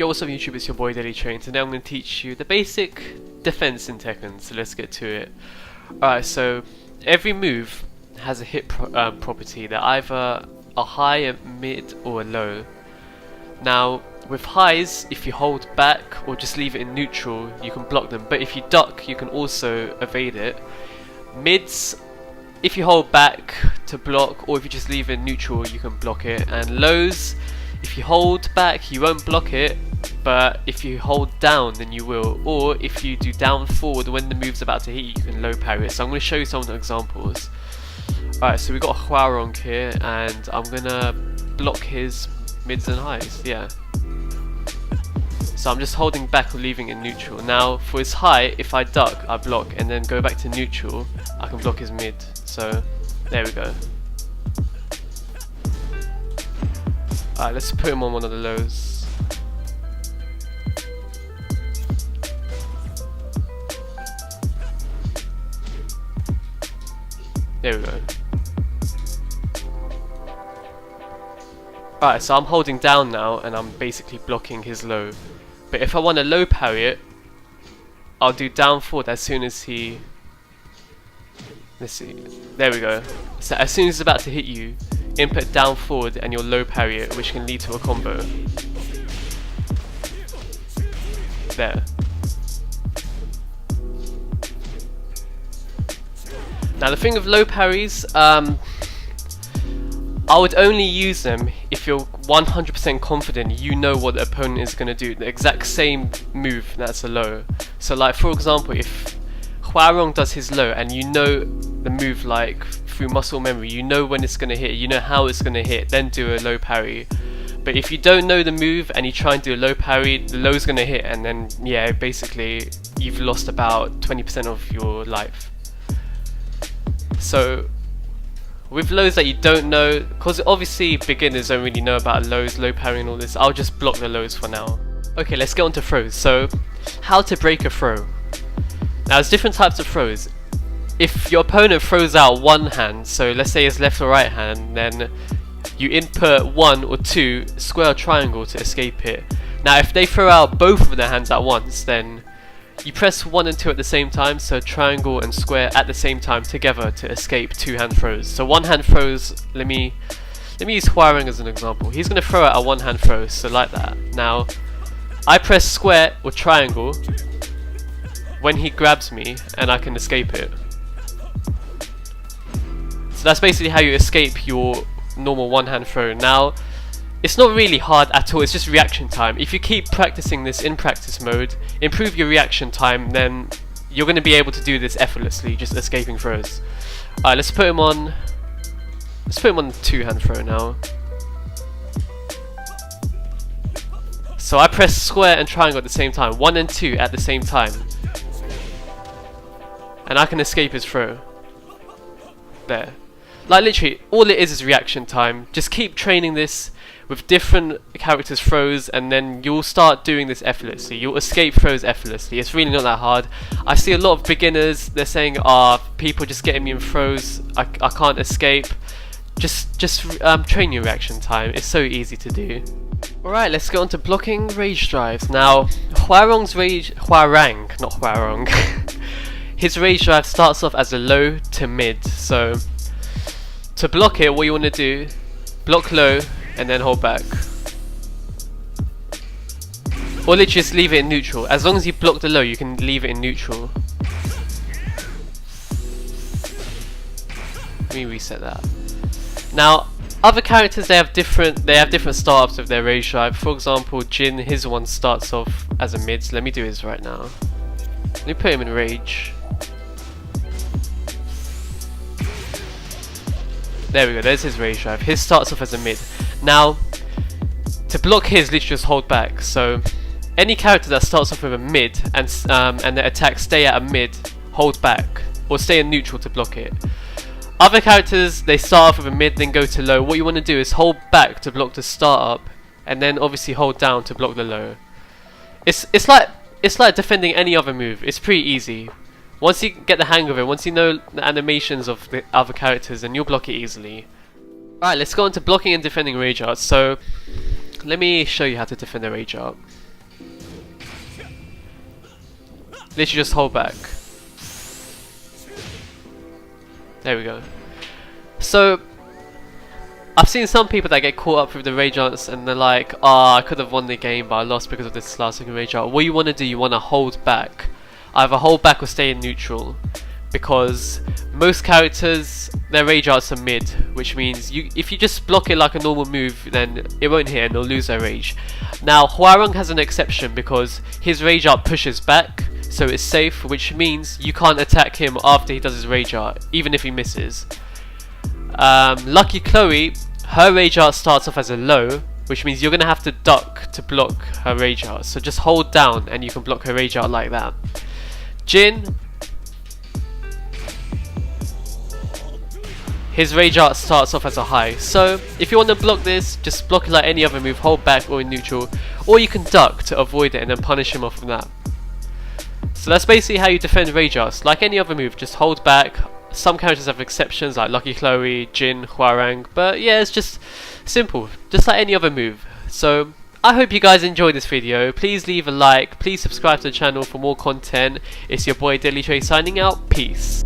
what's up YouTube, it's your boy Daily Train. Today I'm going to teach you the basic defense in Tekken, so let's get to it. Alright, so every move has a hit property. They're either a high, a mid or a low. Now with highs, if you hold back or just leave it in neutral, you can block them, but if you duck you can also evade it. Mids, if you hold back to block, or if you just leave it in neutral, you can block it. And lows, if you hold back you won't block it, but if you hold down then you will, or if you do down forward when the move's about to hit you, you can low parry it. So I'm going to show you some of the examples. Alright, so we got Hwarong here and I'm going to block his mids and highs, yeah. So I'm just holding back or leaving it neutral. Now for his high, if I duck I block and then go back to neutral, I can block his mid. So there we go. Alright, let's put him on one of the lows. There we go. Alright, so I'm holding down now and I'm basically blocking his low. But if I want to low parry it, I'll do down forward as soon as he... Let's see. There we go. So as soon as he's about to hit you, input down forward and you'll low parry it, which can lead to a combo. There. Now the thing with low parries, I would only use them if you're 100% confident you know what the opponent is going to do, the exact same move that's a low. So like for example, if Hwarong does his low and you know the move like through muscle memory, you know when it's going to hit, you know how it's going to hit, then do a low parry. But if you don't know the move and you try and do a low parry, the low's going to hit and then yeah, basically you've lost about 20% of your life. So with lows that you don't know, because obviously beginners don't really know about lows, low parry and all this, I'll just block the lows for now. Okay, let's get on to throws. So how to break a throw. Now there's different types of throws. If your opponent throws out one hand, so let's say it's left or right hand, then you input 1 or 2, square or triangle to escape it. Now if they throw out both of their hands at once, then you press 1 and 2 at the same time, so triangle and square at the same time together to escape two-hand throws. So one-hand throws, let me use Hwarong as an example. He's going to throw out a one-hand throw, so like that. Now I press square or triangle when he grabs me and I can escape it. So that's basically how you escape your normal one-hand throw. Now it's not really hard at all, it's just reaction time. If you keep practicing this in practice mode, improve your reaction time, then you're going to be able to do this effortlessly, just escaping throws. Alright, let's put him on two-hand throw now. So I press square and triangle at the same time, 1 and 2 at the same time. And I can escape his throw. There. Like literally, all it is reaction time. Just keep training this with different characters' throws and then you'll start doing this effortlessly. You'll escape throws effortlessly. It's really not that hard. I see a lot of beginners, they're saying, people just getting me in throws, I can't escape. Just train your reaction time. It's so easy to do. Alright, let's go on to blocking rage drives. Now, Hwarang, not Hwarong. His rage drive starts off as a low to mid. So to block it, what you want to do, block low and then hold back. Or literally just leave it in neutral. As long as you block the low, you can leave it in neutral. Let me reset that. Now, other characters they have different startups of their rage drive. For example, Jin, his one starts off as a mid. So let me do his right now. Let me put him in rage. There we go, there's his rage drive. His starts off as a mid. Now, to block his, literally just hold back. So, any character that starts off with a mid and their attacks stay at a mid, hold back. Or stay in neutral to block it. Other characters, they start off with a mid, then go to low. What you want to do is hold back to block the start up, and then obviously hold down to block the low. It's like defending any other move. It's pretty easy. Once you get the hang of it, once you know the animations of the other characters, then you'll block it easily. Alright, let's go on to blocking and defending rage art. So, let me show you how to defend a rage art. literally just hold back. There we go. So I've seen some people that get caught up with the rage arts and they're like, I could have won the game but I lost because of this last second rage art. What you want to do, you want to hold back. Either hold back or stay in neutral, because most characters, their rage arts are mid, which means if you just block it like a normal move, then it won't hit and they'll lose their rage. Now Hwoarang has an exception because his rage art pushes back, so it's safe, which means you can't attack him after he does his rage art, even if he misses. Lucky Chloe, her rage art starts off as a low, which means you're going to have to duck to block her rage art. So just hold down and you can block her rage art like that. Jin, his rage art starts off as a high. So if you want to block this, just block it like any other move, hold back or in neutral. Or you can duck to avoid it and then punish him off from that. So that's basically how you defend rage arts. Like any other move, just hold back. Some characters have exceptions like Lucky Chloe, Jin, Hwoarang, but yeah, it's just simple, just like any other move. So I hope you guys enjoyed this video. Please leave a like, please subscribe to the channel for more content. It's your boy Deadly Trey signing out, peace.